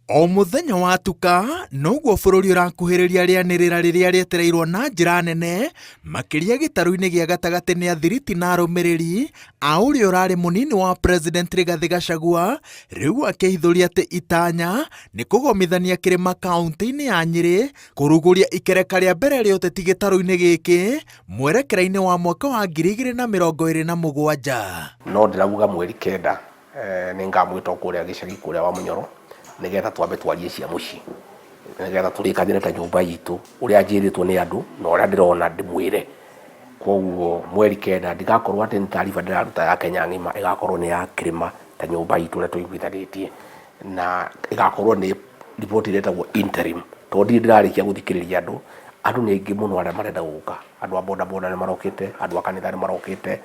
O muthenya watuka noguo bururi urakuhiriria rianirira riria rietereirwo na njira nene makiria gitaru-ini gia gatagati ni athiriti na arumiriri a uria urari munini wa President Rigathi Gachagua riu akihithuria ati itanya ni kugomithania kirima kaunti-ini ya Nyeri kuruguria ikereka ria mbere ria uteti gitaru-ini giki mwerekera-ini wa mwaka wa 2027. No ndiraguga mweri kenda ningamwita kuria gicagi kuria Wamunyoro nigetha twambe twarie cia muci nigetha turikanire ta nyumba yitu uria njiritwo ni andu na uria ndirona ndimwire. Koguo mweri kenda ndigakorwo ati ni taarifa ndiraruta ya Kenya ng'ima igakorwo ni ya kirima ta nyumba yitu uria tuiguithanitie na igakorwo ni report iretagwo interim tondi ndirarikia guthikiriria andu ni aingi muno aria marenda guka. Andu a boda boda ni marokite, andu a kanitha ni marokite,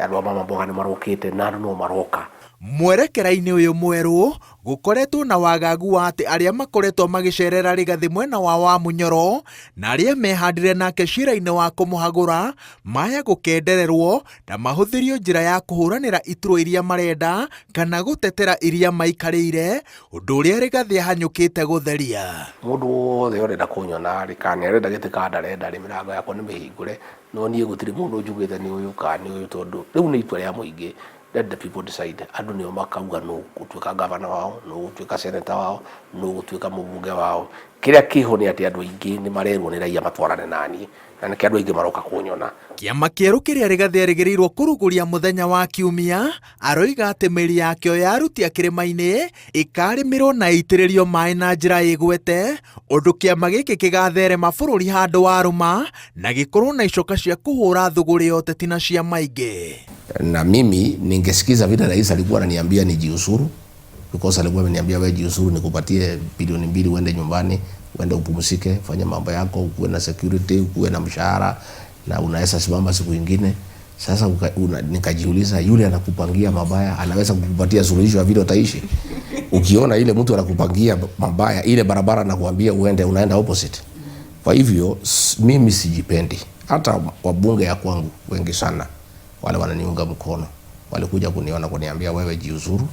andu a mama mboga ni marokite na andu no maroka. Mwerekera-ini uyu mweru gukoretwo na wagagu wa ati aria makoretwo magicerera Rigathi mwena wa Wamunyoro na aria mehandire nake cira-ini wa kumuhagura maya gukendererwo na mahuthirio njira ya kuhuranira ituro iria marenda kana gutetera iria maikarire undu uria Rigathi ahanyukite gutheria. Mundu wothe urenda kunyona rikani arenda gitika ndarenda ri mirango yakwa ni mihingure no nie gutiri mundu njugite ni uyu kani uyu tondu riu ni itua ria muingi. Let the people decide. Andu nio makauga no gutuika gavana wao, no gutuika senator wao, no gutuika mubunge wao. Kiria kiho ni ati andu aingi ni marerwo ni raia matwarane nani na niki andu aingi maroka kunyona. Kiama kieru kiria Rigathi erigereirwo kuruguria muthenya wa Kiumia aroiga ati miri yakio yarutia kirima-ini ikarimirwo na itiririo mai na njira igwete undu kiama giki kigatherema bururi handu waruma na gikorwo na icoka cia kuhura thuguri ya uteti na cia maingi. Na mimi ningesikiza vile rais alikuwa ananiambia nijiuzuru, because alikuwa ameniambia wewe jiuzuru nikupatie bilioni 2 uende nyumbani, uende upumzike, fanya mambo yako, ukuwe na security, ukuwe na mshahara na unaweza simama siku nyingine. Sasa nikajiuliza yule anakupangia mabaya anaweza kukupatia suluhisho ya vile utaishi? Ukiona ile mtu anakupangia mabaya, ile barabara anakuambia uende, unaenda opposite. Kwa hivyo mimi sijipendi. Hata wabunge ya kwangu wengi sana wale wananiunga mkono walikuja kuniona kuniambia wewe jiuzuru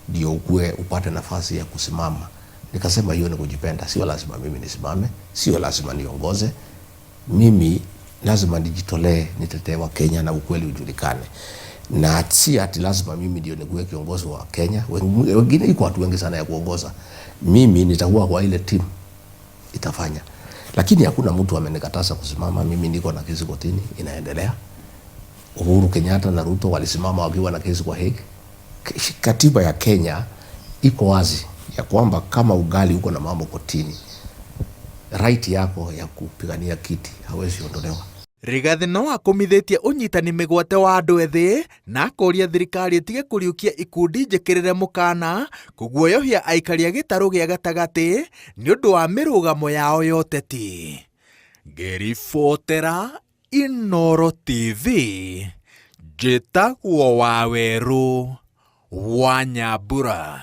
ndio ukue upate nafasi ya kusimama. Nikasema hiyo ni kujipenda, sio lazima mimi nisimame, sio lazima niongoze. Mimi lazima nijitolee, nitetee wa Kenya na ukweli ujulikane. Na si ati lazima mimi ndio nikuwe kiongozi wa Kenya. Wengine iko watu wengi sana ya kuongoza. Mimi nitakuwa kwa ile team itafanya. Lakini hakuna mtu amenikataza kusimama. Mimi niko na kesi kotini inaendelea. Uhuru Kenyatta na Ruto walisimama wakiwa na kesi kwa Hague. Katiba ya Kenya iko wazi ya kwamba kama ugali uko na mambo kotini, right yako ya kupigania kiti hawezi ondolewa. Rigathi no akomithitie unyitani migwate wa andu ethi na akoria thirikari itige kuriukia ikundi njikirire mukana kuguoyohia aikaria gitaru gia gatagati ni undu wa mirugamo yao ya uteti. Ngiribotera Inooro TV, njĩtagwo Waweru wa Nyambura.